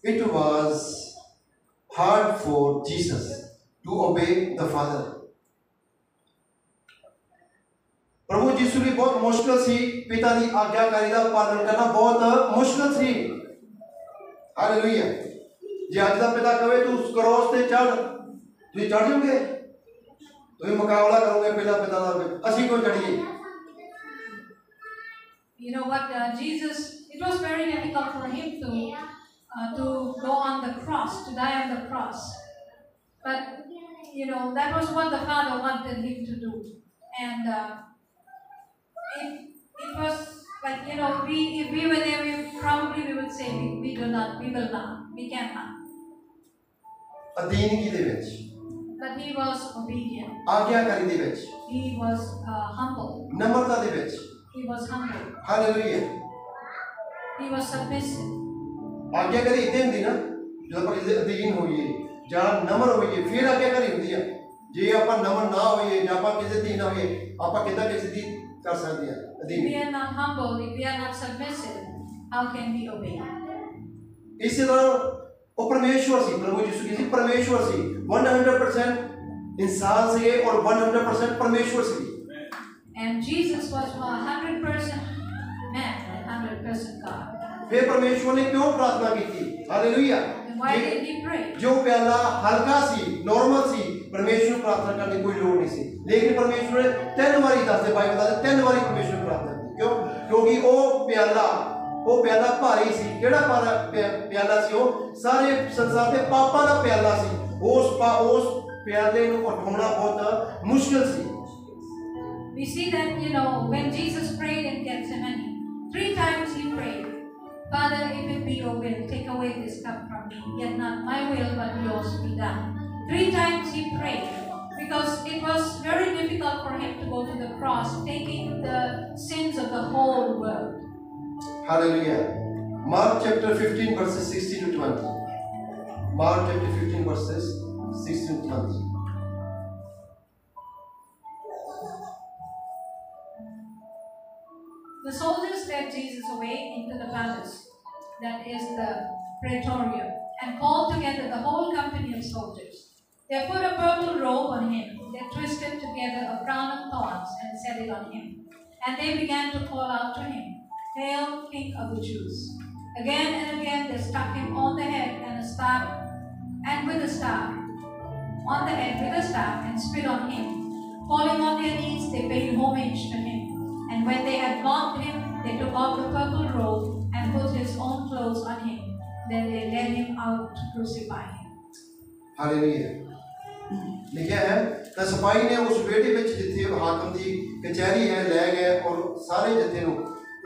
it was hard for Jesus to obey the Father. प्रभु यीशु भी बहुत मुश्किल सी पिता की आज्ञाकारी का पालन करना बहुत मुश्किल सी। हालेलुया। जे आज का पिता कहे तू उस क्रॉस से चढ़, तुम चढ़ जाओगे, तुम मुकाबला करोगे पहला पिता का, असी को चढ़िए। You know what, Jesus, it was very difficult for him to go on the cross, to die on the cross. But, you know, that was what the Father wanted him to do. And it was like, you know, if we were there, we would say, we will not, we cannot. But he was obedient. He was humble. He was humble. Hallelujah. He was submissive. आज्ञाकारी इतने होती ना, जब पर अधीन होइए, जहाँ नम्र होइए, फिर आज्ञाकारी होती है। जे आप नम्र ना होइए, जहाँ पर किसी दिन होइए, आप कितना किसी दिन कर सकते हैं? If we are not humble, if we are not submissive, how can we obey? इसी तरह वो परमेश्वर सी, प्रभु यीशु किसी परमेश्वर सी, 100% इंसान से और 100% परमेश्वर सी। And Jesus was 100% man and 100% God. फिर परमेश्वर ने क्यों प्रार्थना की थी? Hallelujah. Why did he pray? जो प्याला हल्का सी, नॉर्मल सी, परमेश्वर प्रार्थना करने की कोई लोड़ नहीं सी। लेकिन परमेश्वर ने 10 बारी दसते भाई बताते 10 बारी परमेश्वर प्रार्थना की। क्यों? क्योंकि वो प्याला भारी सी। केड़ा प्याला सी? वो सारे संसार के पापां दा प्याला सी। उस प्याले नूं उठाना बहुत मुश्किल सी। We see that, you know, when Jesus prayed in Gethsemane, 3 times he prayed, Father, if it be your will, take away this cup from me. Yet not my will, but yours be done. 3 times he prayed because it was very difficult for him to go to the cross, taking the sins of the whole world. Hallelujah. Mark chapter 15 verses 16 to 20. Mark chapter 15 verses 16 to 20. The soldiers led Jesus away into the palace, that is the praetorium, and called together the whole company of soldiers. They put a purple robe on him, they twisted together a crown of thorns and set it on him. And they began to call out to him, Hail, King of the Jews! Again and again they struck him on the head and a staff, and with a staff, on the head with a staff, and spit on him. Falling on their knees, they paid homage to him. And when they had mocked him, they took off the purple robe and put his own clothes on him. Then they led him out to crucify him. Hallelujah. लिखा है तो सिपाही ने उस बेटे में जिथे हाकम की कचहरी है ले गए और सारे जथे ਨੂੰ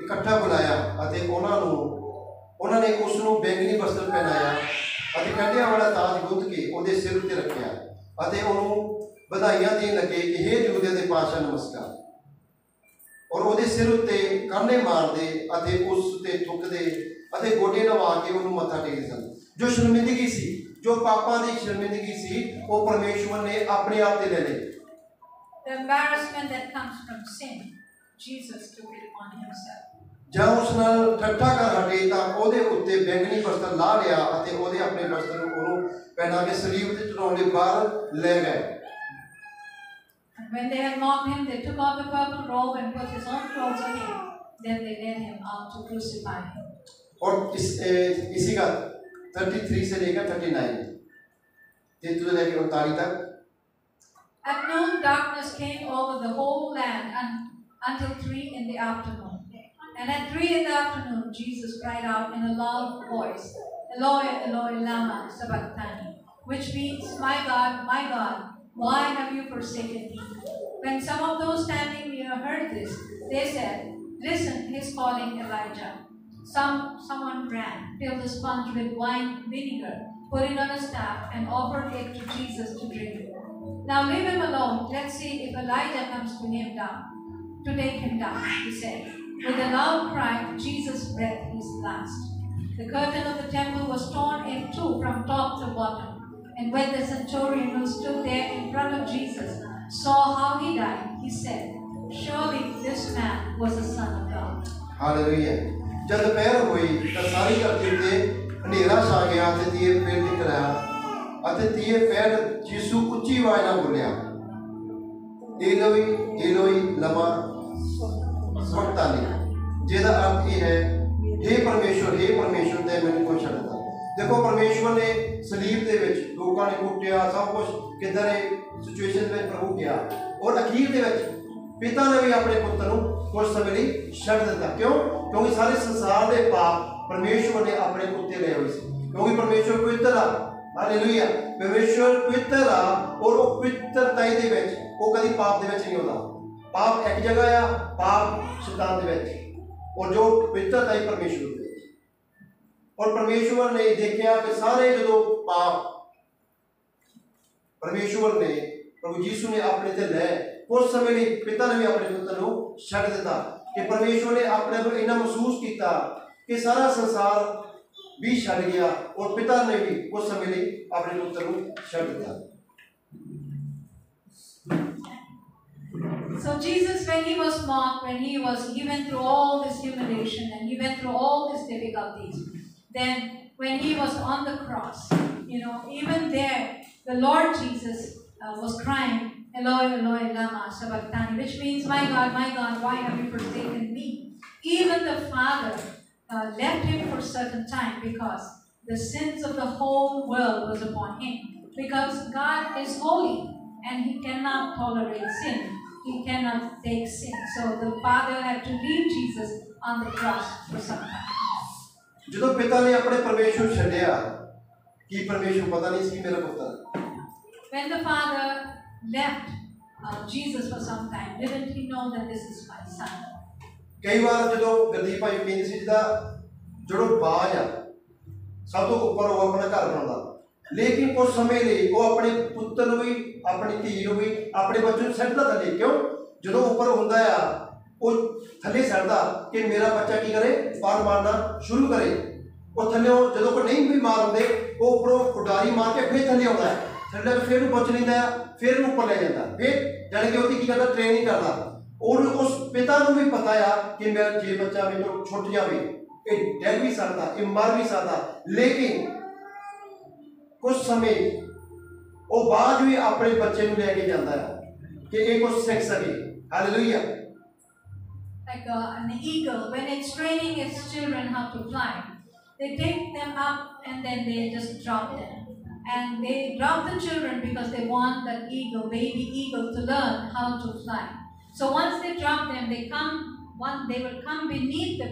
ਇਕੱਠਾ ਬੁਲਾਇਆ ਅਤੇ ਉਹਨਾਂ ਨੇ ਉਸ ਨੂੰ ਬੈਂਗਣੀ ਵਸਤਰ ਪਹਿਨਾਇਆ ਅਤੇ ਕੰਡਿਆਂ ਵਾਲਾ ਤਾਜ ਗੁੱਥ ਕੇ ਉਹਦੇ ਸਿਰ ਉੱਤੇ ਰੱਖਿਆ ਅਤੇ ਉਹਨੂੰ ਵਧਾਈਆਂ ਦੇਣ ਲੱਗੇ ਕਿ हे ਯਹੂਦੀਆਂ ਦੇ ਪਾਤਸ਼ਾਹ ਨਮਸਕਾਰ और ਉਹਦੇ ਸਿਰ ਉੱਤੇ ਕਾਨੇ ਮਾਰਦੇ ਅਤੇ ਉਸ ਉੱਤੇ ਥੁੱਕਦੇ ਅਤੇ ਗੋਡੇ ਨਵਾ ਕੇ ਉਹਨੂੰ ਮੱਥਾ ਟੇਕਦੇ ਸਨ। ਜੋ ਸ਼ਰਮਿੰਦਗੀ ਸੀ, जो पापा दी शर्मिंदगी सी, वो परमेश्वर ने अपने आप ते ले ली। The embarrassment that comes from sin, Jesus took it on himself. जब उस नाल ठट्ठा कर हटे तां ओदे उत्ते बैंगनी वस्त्र ला लिया अते ओदे अपने वस्त्र नूं ओनू पहना के सलीब ते चढ़ाउण लई बाहर ले गए। And when they had mocked him, they took off the purple robe and put his own clothes on him. Then they led him out to crucify him. और इसी का 33 से लेकर 39 से लेकर 39 तक। At noon, darkness came over the whole land until 3 in the afternoon. And at 3 in the afternoon, Jesus cried out in a loud voice, Eloi, Eloi, lama sabachthani, which means, my God, why have you forsaken me? When some of those standing near heard this, they said, listen, he's calling Elijah. Someone ran, filled a sponge with wine vinegar, put it on a staff, and offered it to Jesus to drink. Now leave him alone. Let's see if Elijah comes to take him down, he said. With a loud cry, Jesus breathed his last. The curtain of the temple was torn in two from top to bottom. And when the centurion who stood there in front of Jesus saw how he died, he said, surely this man was the Son of God. Hallelujah. जब दोपहर हुई तो सारी धरती पे अंधेरा छा गया ਗਿਆ ਤੇ ਤੀਏ ਪੇਟ ਤੇ ਕਰਾਇਆ ਅਤੇ ਤੀਏ ਪੈਰ ਯਿਸੂ ਉੱਚੀ ਆਵਾਜ਼ ਨਾਲ ਬੋਲਿਆ, ਏਲੋਈ ਏਲੋਈ ਲਮਾ ਸਬਕਤਾਨੀ, ਜਿਹਦਾ अर्थ ਇਹ ਹੈ, हे परमेश्वर ते मैंने क्यों छड्ड दिता। देखो परमेश्वर ने सलीब दे विच लोकां ने कुट्टिया, सब कुछ किधर सिचुएशन में प्रभु किया और अखीर दे विच पिता ने भी अपने पुत्र नूं कुछ समय लई छड्ड दिता। क्यों? क्योंकि सारे संसार दे पाप परमेश्वर ने अपने उत्ते ले होए सी, क्योंकि परमेश्वर पवित्र आ। हालेलुया, परमेश्वर पवित्र आ और वो पवित्रताई दे विच वो कदी पाप दे विच नहीं होता। पाप एक जगह आ, पाप शैतान दे विच, और जो पवित्रता ही परमेश्वर दे। और परमेश्वर ने देखा कि सारे जो पाप परमेश्वर ने प्रभु यीशु ने अपने ते ले, कुछ समय लिए पिता ने भी अपने पुत्र को छड्ड दिता कि परमेश्वर ने अपने को इन्ना महसूस किया कि सारा संसार भी छड्ड गया और पिता ने भी कुछ समय लिए अपने पुत्र को छड्ड दिता। So Jesus, when he was mocked, he went through all this humiliation and he went through all these difficulties. Then when he was on the cross, even there, the Lord Jesus was crying, Eloi, Eloi, lama sabachthani, which means, my God, why have you forsaken me? Even the Father left him for a certain time because the sins of the whole world was upon him. Because God is holy and he cannot tolerate sin. He cannot take sin. So the Father had to leave Jesus on the cross for some time. ਜਦੋਂ ਪਿਤਾ ਨੇ ਆਪਣੇ ਪਰਮੇਸ਼ਵਰ ਛੱਡਿਆ, ਕੀ ਪਰਮੇਸ਼ਵਰ ਪਤਾ ਨਹੀਂ ਸੀ ਮੇਰਾ ਪੁੱਤਰ? When the Father left Jesus for some time, didn't he know that this is my son? ਕਈ ਵਾਰ ਜਦੋਂ ਗੁਰਦੀਪ ਭਾਈ ਕਹਿੰਦੇ ਸੀ ਜਿਹਦਾ ਜਿਹੜੋ ਬਾਜ ਆ ਸਭ ਤੋਂ ਉੱਪਰ ਉਹ ਆਪਣਾ ਘਰ ਬਣਾਉਂਦਾ, ਲੇਕਿਨ ਕੁਝ ਸਮੇਂ ਲਈ ਉਹ ਆਪਣੇ ਪੁੱਤਰ ਨੂੰ ਵੀ, ਆਪਣੀ ਧੀ ਨੂੰ ਵੀ, ਆਪਣੇ ਬੱਚੇ ਨੂੰ ਛੱਡਦਾ ਥੱਲੇ। ਕਿਉਂ? ਜਦੋਂ ਉੱਪਰ ਹੁੰਦਾ ਆ ਉਹ ਥੱਲੇ ਛੱਡਦਾ ਕਿ ਮੇਰਾ ਬੱਚਾ ਕੀ ਕਰੇ, ਪਾਰ ਮਾਰਨਾ ਸ਼ੁਰੂ ਕਰੇ। ਉਹ ਥੱਲੇ ਜਦੋਂ ਕੋਈ ਨਹੀਂ ਵੀ ਮਾਰ ਹੁੰਦੇ ਉਹ ਉੱਪਰੋਂ ਉਡਾਰੀ ਮਾਰ ਕੇ ਫਿਰ ਥੱਲੇ ਆਉਂਦਾ ਹੈ, ਥੱਲੇ ਫਿਰ ਨੂੰ ਪੁੱਛ ਲੈਂਦਾ ਆ, ਫਿਰ ਇਹਨੂੰ ਉੱਪਰ ਲੈ ਜਾਂਦਾ, ਫਿਰ ਜਾਣੀ ਕਿ ਉਹਦੀ ਕੀ ਕਰਦਾ, ਟ੍ਰੇਨਿੰਗ ਕਰਦਾ। और उस पिता को भी पता है कि मेरा जे बच्चा मेरे को छुट जाए, ये डर भी सकता, ये मर भी सकता, लेकिन कुछ समय वो बाद भी अपने बच्चे को लेके जाता है कि ये कुछ सीख सके। Hallelujah. Like an eagle, when it's training its children how to fly, they take them up and then they just drop them. And they drop the children because they want that eagle, baby eagle, to learn how to fly. So once they drop them, they will come beneath the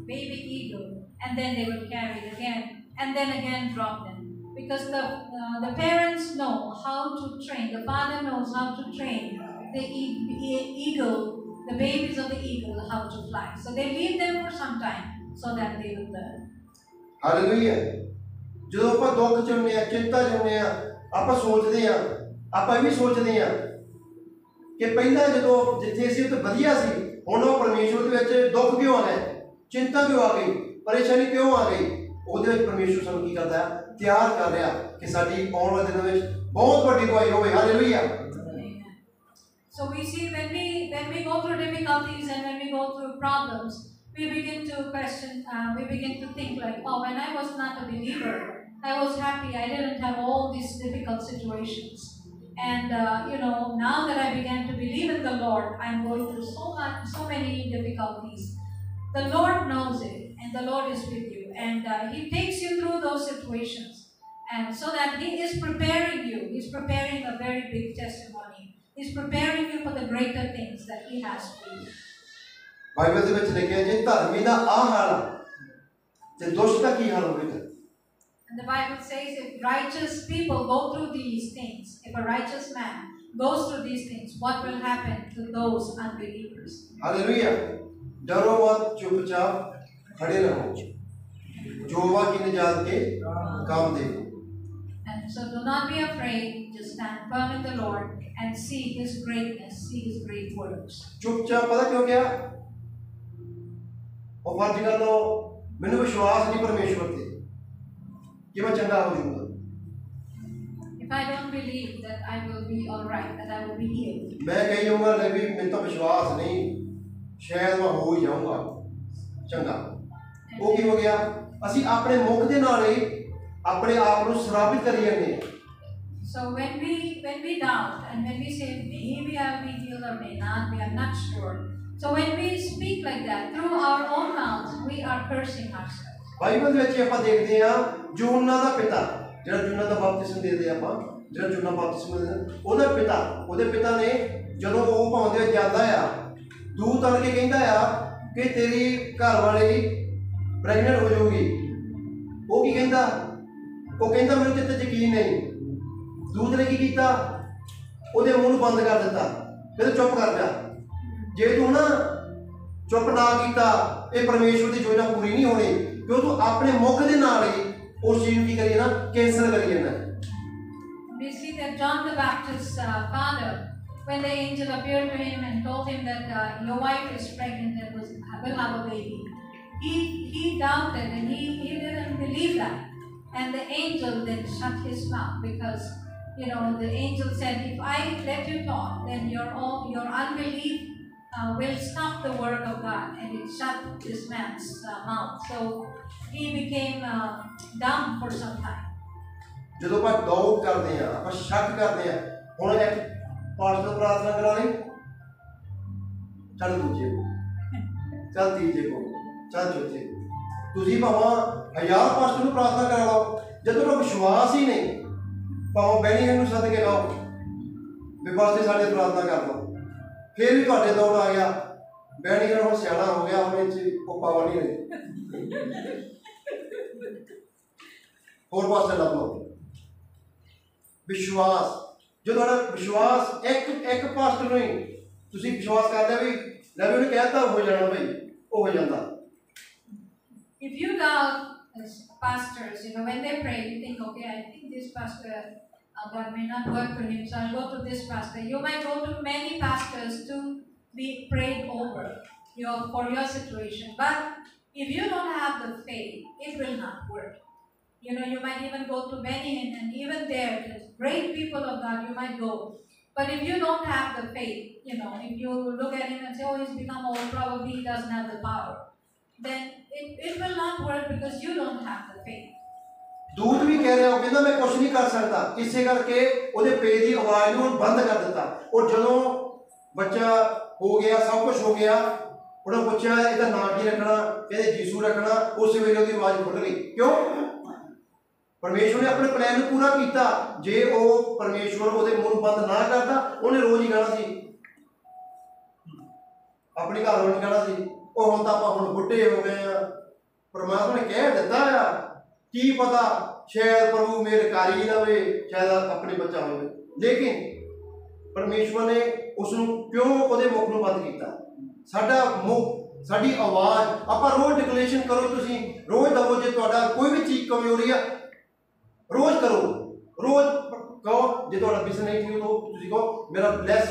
baby eagle, and then they will carry it again, and then again drop them. Because the parents know how to train, the father knows how to train the eagle, the babies of the eagle, how to fly. So they leave them for some time so that they will learn. Hallelujah. ਜਦੋਂ ਆਪਾਂ ਦੁੱਖ ਚ ਹੁੰਦੇ ਆ, ਚਿੰਤਾ ਚ ਹੁੰਦੇ ਆ, ਆਪਾਂ ਸੋਚਦੇ ਆ, ਆਪਾਂ ਵੀ ਸੋਚਦੇ ਆ ਕਿ ਪਹਿਲਾਂ ਜਦੋਂ ਜਿੱਥੇ ਸੀ ਉੱਥੇ ਵਧੀਆ ਸੀ, ਹੁਣ ਉਹ ਪਰਮੇਸ਼ਵਰ ਦੇ ਵਿੱਚ ਦੁੱਖ ਕਿਉਂ ਆ ਗਏ, ਚਿੰਤਾ ਕਿਉਂ ਆ ਗਈ, ਪਰੇਸ਼ਾਨੀ ਕਿਉਂ ਆ ਗਈ। ਉਹਦੇ ਵਿੱਚ ਪਰਮੇਸ਼ਵਰ ਸਾਨੂੰ ਕੀ ਕਰਦਾ ਹੈ, ਤਿਆਰ ਕਰ ਰਿਹਾ ਕਿ ਸਾਡੀ ਆਉਣ ਵਾਲੇ ਦਿਨਾਂ ਵਿੱਚ ਬਹੁਤ ਵੱਡੀ ਗਵਾਹੀ ਹੋਵੇ। Hallelujah. So we see when we go through difficulties and when we go through problems, we begin to question, we begin to think like, oh, when I was not a believer, I was happy, I didn't have all these difficult situations. And now that I began to believe in the Lord, I'm going through so many difficulties. The Lord knows it, and the Lord is with you, and He takes you through those situations, and so that He is preparing you. He's preparing a very big testimony. He's preparing you for the greater things that He has for you. Bible ਦੇ ਵਿੱਚ ਲਿਖਿਆ ਜੇ ਧਰਮੀ ਦਾ ਆਹ ਹਾਲ ਤੇ ਦੁਸ਼ਟ ਦਾ ਕੀ ਹਾਲ ਹੋਵੇਗਾ। And the Bible says if righteous people go through these things, if a righteous man goes through these things, what will happen to those unbelievers? Hallelujah. डरो मत, चुपचाप खड़े रहो, यहोवा की निजात के काम देखो। And so do not be afraid, just stand firm in the Lord and see His greatness, see His great works. चुपचाप पता क्यों क्या? और फर्ज कर लो मैंने विश्वास नहीं परमेश्वर ते कि मैं चंगा हो जाऊंगा। If I don't believe that I will be all right, that I will be healed. मैं कहीं जाऊंगा नहीं, मैं तो विश्वास नहीं, शायद मैं हो ही जाऊंगा चंगा। वो की हो गया, ਅਸੀਂ ਆਪਣੇ ਮੁਖ ਦੇ ਨਾਲ ਹੀ ਆਪਣੇ ਆਪ ਨੂੰ ਸ਼ਰਾਬਿਤ ਕਰੀ ਜਾਂਦੇ ਆ। So when we doubt and when we say maybe I'll be healed or may not be, I'm not sure. So when we speak like that through our own mouths, we are cursing ourselves. Bible ਦੇ ਵਿੱਚ ਆਪਾਂ ਦੇਖਦੇ ਆ ਯੂਹੰਨਾ ਦਾ ਪਿਤਾ, ਜਿਹੜਾ ਯੂਹੰਨਾ ਦਾ ਬਪਤਿਸਮ ਦਿੰਦੇ ਆਪਾਂ, ਜਿਹੜਾ ਯੂਹੰਨਾ ਬਪਤਿਸਮ ਦਿੰਦਾ, ਉਹਦੇ ਪਿਤਾ ਨੇ ਜਦੋਂ ਉਹ ਪਾਉਂਦੇ ਜਾਂਦਾ ਆ, ਦੂਤ ਆਣ ਕੇ ਕਹਿੰਦਾ ਆ ਕਿ ਤੇਰੀ ਘਰ ਵਾਲੀ ਪ੍ਰੈਗਨੈਂਟ ਹੋ ਜਾਊਗੀ। ਉਹ ਕੀ ਕਹਿੰਦਾ? ਉਹ ਕਹਿੰਦਾ ਮੈਨੂੰ ਕਿਤੇ ਯਕੀਨ ਨਹੀਂ। ਦੂਤ ਨੇ ਕੀ ਕੀਤਾ? ਉਹਦੇ ਮੂੰਹ ਨੂੰ ਬੰਦ ਕਰ ਦਿੱਤਾ, ਕਹਿੰਦਾ ਚੁੱਪ ਕਰ ਜਾ, ਜੇ ਤੂੰ ਨਾ ਚੁੱਪ ਨਾ ਕੀਤਾ ਇਹ ਪਰਮੇਸ਼ਵਰ ਦੀ ਯੋਜਨਾ ਪੂਰੀ ਨਹੀਂ ਹੋਣੀ, ਕਿਉਂ ਤੂੰ ਆਪਣੇ ਮੁਖ ਦੇ ਨਾਲ ਹੀ ਉਸ ਚੀਜ਼ ਨੂੰ ਕੀ ਕਰੀਏ ਨਾ, ਕੈਂਸਲ ਕਰੀ ਜਾਂਦਾ। We see that John the Baptist's father, when the angel appeared to him and told him that your wife is pregnant and will have a baby, he doubted and he didn't believe that. And the angel then shut his mouth because, the angel said, if I let you talk, then your unbelief will stop the work of God. And it shut this man's mouth. So he became dumb for some time. ਜਦੋਂ ਆਪਾਂ doubt ਕਰਦੇ ਆ, ਆਪਾਂ ਸ਼ੱਕ ਕਰਦੇ ਆ, ਹੁਣ ਇੱਕ ਪਾਸਟਰ ਪ੍ਰਾਰਥਨਾ ਕਰਾ ਲਈ, ਚੱਲ ਦੂਜੇ ਕੋ, ਚੱਲ ਤੀਜੇ ਕੋ, ਚੱਲ ਚੌਥੇ ਕੋ, ਤੁਸੀਂ ਭਾਵੇਂ 1000 ਪਾਸਟਰ ਨੂੰ ਪ੍ਰਾਰਥਨਾ ਕਰਾ ਲਓ, ਜਦੋਂ ਤੁਹਾਨੂੰ ਵਿਸ਼ਵਾਸ ਹੀ ਨਹੀਂ, ਭਾਵੇਂ ਬੈਣੀ ਨੂੰ ਸੱਦ ਕੇ ਕਹੋ ਵੀ ਬਸ ਸਾਡੇ ਪ੍ਰਾਰਥਨਾ ਕਰ ਲਓ, ਫਿਰ ਵੀ ਤੁਹਾਡੇ ਦੌੜ ਆ ਗਿਆ, ਬੈਣੀ ਹੁਣ ਸਿਆਣਾ ਹੋ ਗਿਆ, ਹੁਣ ਇਹ 'ਚ ਉਹ ਪਾਵਰ ਨਹੀਂ ਰਹੀ, ਹੋਰ ਪਾਸੇ ਲੱਭ ਲਓ। ਵਿਸ਼ਵਾਸ, ਜੋ ਤੁਹਾਡਾ ਵਿਸ਼ਵਾਸ ਇੱਕ ਪਾਸਟਰ ਨੂੰ ਹੀ ਤੁਸੀਂ ਵਿਸ਼ਵਾਸ ਕਰਦੇ ਵੀ ਲੈ ਵੀ ਉਹਨੇ ਕਹਿਤਾ ਹੋ ਜਾਣਾ, ਭਾਈ ਉਹ ਹੋ ਜਾਂਦਾ। If you doubt as pastors, when they pray, you think, okay, I think this pastor, God may not work for him, so I'll go to this pastor. You might go to many pastors to be prayed over for your situation. But if you don't have the faith, it will not work. You might even go to many, and even there, there's great people of God, you might go. But if you don't have the faith, if you look at him and say, oh, he's become old, probably he doesn't have the power, then it will not work because you don't have the faith. ਦੂਤ ਵੀ ਕਹਿ ਰਿਹਾ, ਉਹ ਕਹਿੰਦਾ ਮੈਂ ਕੁਝ ਨਹੀਂ ਕਰ ਸਕਦਾ, ਇਸੇ ਕਰਕੇ ਉਹਦੇ ਪੇ ਦੀ ਆਵਾਜ਼ ਨੂੰ ਬੰਦ ਕਰ ਦਿੱਤਾ। ਉਹ ਜਦੋਂ ਬੱਚਾ ਹੋ ਗਿਆ, ਸਭ ਕੁਝ ਹੋ ਗਿਆ, ਉਹਨੇ ਪੁੱਛਿਆ ਇਹਦਾ ਨਾਂ ਕੀ ਰੱਖਣਾ, ਕਹਿੰਦੇ ਯੀਸ਼ੂ ਰੱਖਣਾ, ਉਸ ਵੇਲੇ ਉਹਦੀ ਆਵਾਜ਼ ਖੁੱਲ ਗਈ। ਕਿਉਂ? ਪਰਮੇਸ਼ਵਰ ਨੇ ਆਪਣੇ ਪਲਾਨ ਨੂੰ ਪੂਰਾ ਕੀਤਾ। ਜੇ ਉਹ ਪਰਮੇਸ਼ਵਰ ਉਹਦੇ ਮੂੰਹ ਨੂੰ ਬੰਦ ਨਾ ਕਰਦਾ, ਉਹਨੇ ਰੋਜ਼ ਹੀ ਕਹਿਣਾ ਸੀ, ਆਪਣੇ ਘਰ ਵਾਲੇ ਨੇ ਕਹਿਣਾ ਸੀ, ਉਹ ਹੁਣ ਤਾਂ ਆਪਾਂ ਹੁਣ ਬੁੱਢੇ ਹੋ ਗਏ ਆ, ਪਰਮਾਤਮਾ ਨੇ ਕਹਿ ਦਿੱਤਾ ਆ, ਕੀ ਪਤਾ ਸ਼ਾਇਦ ਪ੍ਰਭੂ ਮੇਰੇ ਘਰ ਹੀ ਨਾ ਹੋਵੇ, ਸ਼ਾਇਦ ਆਪਣੇ ਬੱਚਾ ਹੋਵੇ। ਲੇਕਿਨ ਪਰਮੇਸ਼ਵਰ ਨੇ ਉਸ ਨੂੰ ਕਿਉਂ ਉਹਦੇ ਮੁਖ ਨੂੰ ਬੰਦ ਕੀਤਾ? ਸਾਡਾ ਮੁਖ, ਸਾਡੀ ਆਵਾਜ਼, ਆਪਾਂ ਰੋਜ਼ ਡਿਕਲੇਰੇਸ਼ਨ ਕਰੋ, ਤੁਸੀਂ ਰੋਜ਼ ਦਵੋ, ਜੇ ਤੁਹਾਡਾ ਕੋਈ ਵੀ ਚੀਜ਼ ਕਮੀ ਹੋ ਰਹੀ ਆ, ਰੋਜ਼ ਕਰੋ, ਰੋਜ਼ ਕਹੋ। ਜੇ ਤੁਹਾਡਾ ਬਿਜ਼ਨਸ ਨਹੀਂ ਠੀਕ ਹੋ, ਤੁਸੀਂ ਕਹੋ ਮੇਰਾ ਬਲੈਸ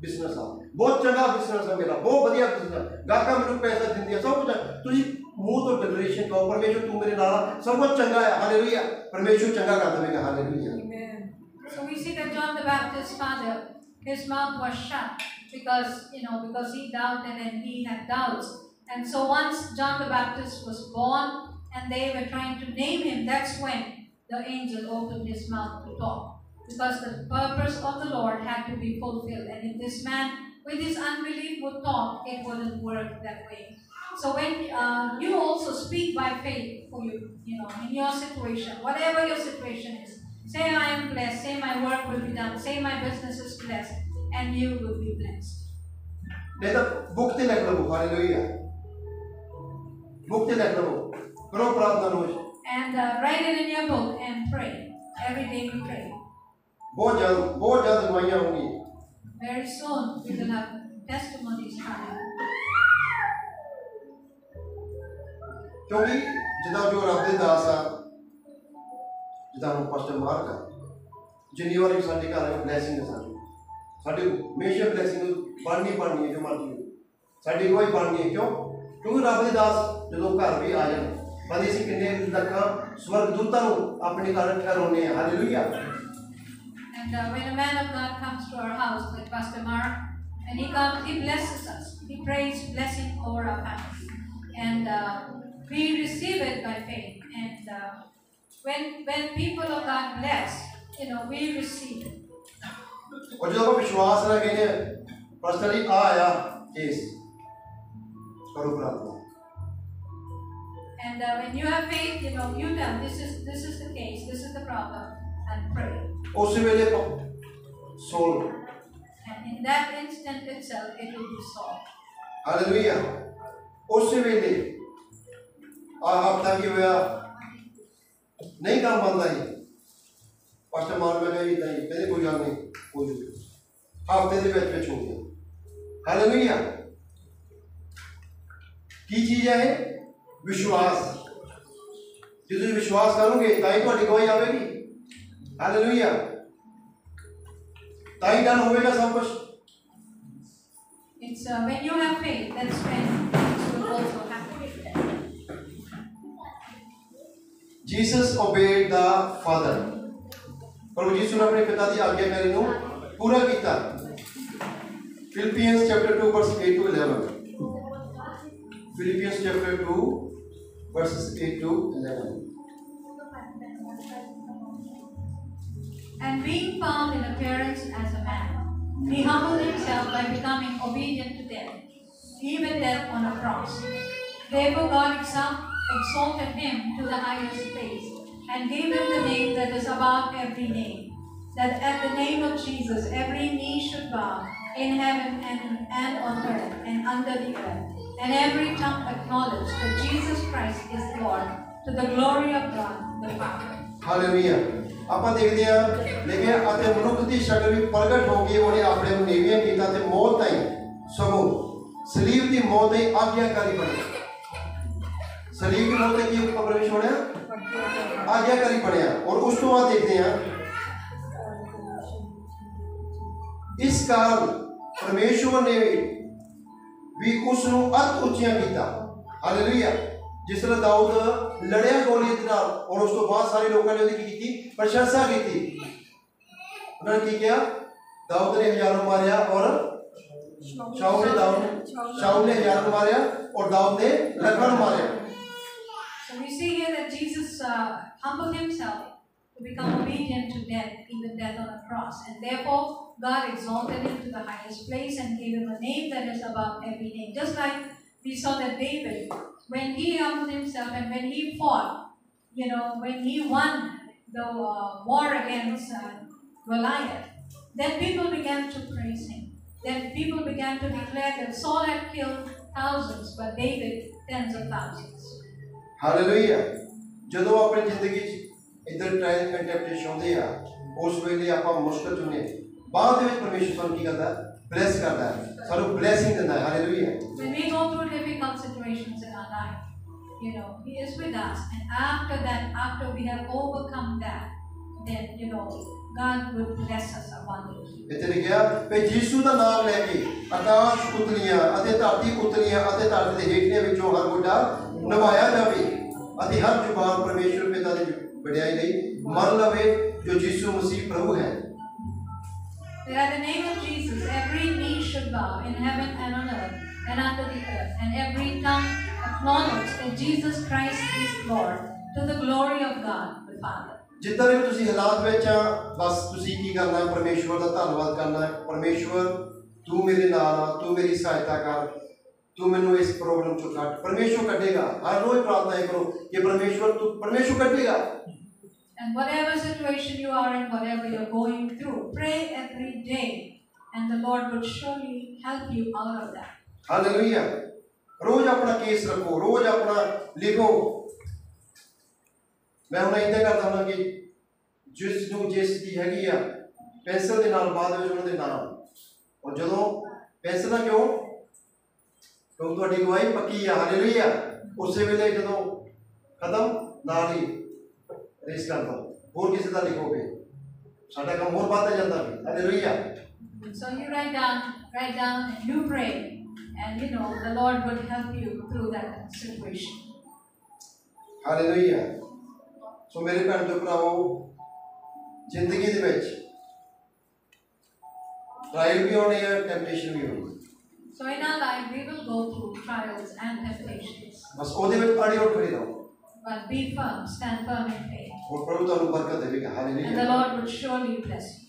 ਬਿਜ਼ਨਸ ਆ, ਬਹੁਤ ਚੰਗਾ ਬਿਜ਼ਨਸ ਆ ਮੇਰਾ, ਬਹੁਤ ਵਧੀਆ ਬਿਜ਼ਨਸ ਆ, ਗਾਹਕਾਂ ਮੈਨੂੰ ਪੈਸਾ ਦਿੰਦੀ ਆ, ਸਭ ਕੁਝ। ਤੁਸੀਂ ਮੂੰਹ ਤੋਂ ਡਿਕਲੇਰੇਸ਼ਨ ਕਹੋ, ਪਰਮੇਸ਼ਵਰ ਤੂੰ ਮੇਰੇ ਨਾਲ ਆ, ਸਭ ਕੁਝ ਚੰਗਾ ਆ, ਹਾਲੇਲੂਇਆ, ਪਰਮੇਸ਼ਵਰ ਚੰਗਾ ਕਰ ਦੇਵੇਗਾ, hallelujah. So we see that John the Baptist's father, his mouth was shut because he doubted and he had doubts. And so once John the Baptist was born and they were trying to name him, that's when the angel opened his mouth to talk, because the purpose of the Lord had to be fulfilled. And if this man with his unbelief would talk, it wouldn't work that way. So when you also speak by faith for you, in your situation, whatever your situation is, say I am blessed, say my work will be done, say my business is blessed, and you will be blessed. नहीं तो book ते लिख लो, hallelujah, book ते लिख लो, करो प्रार्थना रोज, and write it in your book and pray every day. You pray. बहुत जल्द दुआएं होंगी। Very soon we will have testimonies coming. क्योंकि जिदा जो रब दे दास आ, जिदा हम पास्टर मार्क आ, जिन्नी बार साडे घर में ब्लैसिंग है, साडे हमेशा ब्लैसिंग बननी है, जो मर्जी हो साडी कोई बननी है। क्यों? क्योंकि रब दे दास जो घर भी आ जाए, बंदे से किन्ने लखां स्वर्गदूतां नूं अपने घर ठहराउने हैं, hallelujah. And when a man of God comes to our house, like Pastor Mark, and he comes, he blesses us. He prays blessing over our family, and we receive it by faith. And when people of God bless, we receive. और जो आप विश्वास ना कहने personally आया case करो प्रार्थना. And when you have faith, you tell this is the case, this is the problem, and pray. उस वेले सोल. And in that instant itself, it will be solved. Hallelujah. उस वेले हफ्ता की होया नहीं काम बनता ही पास्टर मान में गई नहीं कहते कोई गल नहीं कोई हफ्ते के विच हो गया. हालेलुया. की चीज है विश्वास. जो तुम विश्वास करोगे ताई तुम्हारी गवाही आवेगी. हालेलुया. ताई डन होगा सब कुछ. It's when you have faith, that's when things will also happen. Jesus obeyed the Father. प्रभु यीशु ने अपने पिता की आज्ञाकारी को पूरा किया. Philippians chapter 2 verse 8 to 11. Philippians chapter 2 verses 8 to 11. And being found in appearance as a man, he humbled himself by becoming obedient to death, even death on a cross. Therefore God exalted him to the highest place, and gave him the name that is above every name, that at the name of Jesus every knee should bow, in heaven and on earth and under the earth, and every tongue acknowledge that Jesus Christ is Lord, to the glory of God the Father. Hallelujah. ਆਪਾਂ ਦੇਖਦੇ ਆ ਲੇਕਿਨ ਅਤੇ ਮਨੁੱਖ ਦੀ ਸ਼ਕਲ ਵੀ ਪ੍ਰਗਟ ਹੋ ਗਈ. ਉਹਨੇ ਆਪਣੇ ਨੂੰ ਨੀਵੀਆਂ ਕੀਤਾ ਤੇ ਮੌਤ ਤਾਈਂ ਸਗੋਂ ਸਲੀਬ ਦੀ ਮੌਤ ਤਾਈਂ ਆਗਿਆਕਾਰੀ ਬਣਿਆ. ਸਲੀਬ ਦੀ ਮੌਤ ਤਾਈਂ ਕੀ ਪਰਮੇਸ਼ਰ ਬਣਿਆ? ਆਗਿਆਕਾਰੀ ਬਣਿਆ. ਔਰ ਉਸ ਤੋਂ ਬਾਅਦ ਦੇਖਦੇ ਆ ਇਸ ਕਾਰਨ ਪਰਮੇਸ਼ਰ ਨੇ ਵੀ ਉਸ ਨੂੰ ਅਤ ਉੱਚੀਆਂ ਕੀਤਾ. ਹਾਲੇਲੂਇਆ. जिस तरह दाऊद लड़िया गोलियत नाल और उस तो बाद सारे लोगों ने उसकी की प्रशंसा की थी. उन्होंने की किया? दाऊद ने हजारों मारिया और शाऊल ने हजारों मारिया और दाऊद ने लाखों Maria. So we see here that Jesus humbled himself to become obedient to death, even death on a cross, and therefore God exalted him to the highest place and gave him a name that is above every name. Just like we saw that David, when he humbled himself and when he fought, when he won the war against Goliath, then people began to praise him. Then people began to declare that Saul had killed thousands, but David tens of thousands. Hallelujah. ਜਦੋਂ ਆਪਣੀ ਜ਼ਿੰਦਗੀ 'ਚ ਇਧਰ trial and temptation ਆਉਂਦੇ ਆ ਉਸ ਵੇਲੇ ਆਪਾਂ ਮੁਸ਼ਕਲ ਚੁਣੇ ਬਾਅਦ ਵਿੱਚ ਪਰਮੇਸ਼ਰ ਸਾਨੂੰ ਕੀ ਕਰਦਾ? Bless करता है, सारू blessing देता है. Hallelujah. When we go through difficult situations in our life, He is with us, and after that, after we have overcome that, then God will bless us abundantly. इतने लिखा कि यीशु का नाम लेके आकाश उतरियां अते धरती उतरियां अते धरती के हेठले विचों हर गोडा नवाया जावे अते हर जुबान परमेश्वर पिता दी वडियाई लई मान लवे जो यीशु मसीह प्रभु है. That at the name of Jesus, every knee should bow in heaven and on earth and under the earth, and every tongue acknowledge that Jesus Christ is Lord, to the glory of God the Father. जितना भी तुसी हालात ਵਿੱਚ ਆ ਬਸ ਤੁਸੀਂ ਕੀ ਕਰਨਾ ਹੈ? ਪਰਮੇਸ਼ਵਰ ਦਾ ਧੰਨਵਾਦ ਕਰਨਾ ਹੈ. ਪਰਮੇਸ਼ਵਰ ਤੂੰ ਮੇਰੇ ਨਾਲ ਆ, ਤੂੰ ਮੇਰੀ ਸਹਾਇਤਾ ਕਰ, ਤੂੰ ਮੈਨੂੰ ਇਸ ਪ੍ਰੋਬਲਮ ਚੋਂ ਕੱਢ. ਪਰਮੇਸ਼ਵਰ ਕੱਢੇਗਾ. ਹਰ ਰੋਜ਼ ਪ੍ਰਾਰਥਨਾ ਕਰੋ ਕਿ ਪਰਮੇਸ਼ਵਰ ਕੱਢੇਗਾ. And whatever situation you are in, whatever you're going through, pray every day, and the Lord will surely help you out of that. Hallelujah. रोज अपना केस रखो, रोज अपना लिखो. मैं उन्हें इतना करता हूँ कि जिस दी हैगी आ पेंसिल के नाल बाद में उन्होंने नाम और जदों पेंसिल ना क्यों क्योंकि तुम्हारी गवाही पक्की है. हालेलुया. उस वेले जदों खत्म नाल ही रेस कर दो और किसी का लिखोगे साडा काम और बढ़ता जाता है. Hallelujah. So you write down and you pray, and the Lord will help you through that situation. Hallelujah. So मेरे भैन ते भरावो जिंदगी दे विच ट्रायल भी होने हैं, टेंपटेशन भी होनी. So in our life we will go through trials and temptations. बस ओदे विच अड़ी उठ खड़ी रहो. But be firm, stand firm in faith. और प्रभु ਤੁਹਾਨੂੰ ਬਰਕਤ ਦੇਵੇਗਾ and the hallelujah Lord would surely bless you.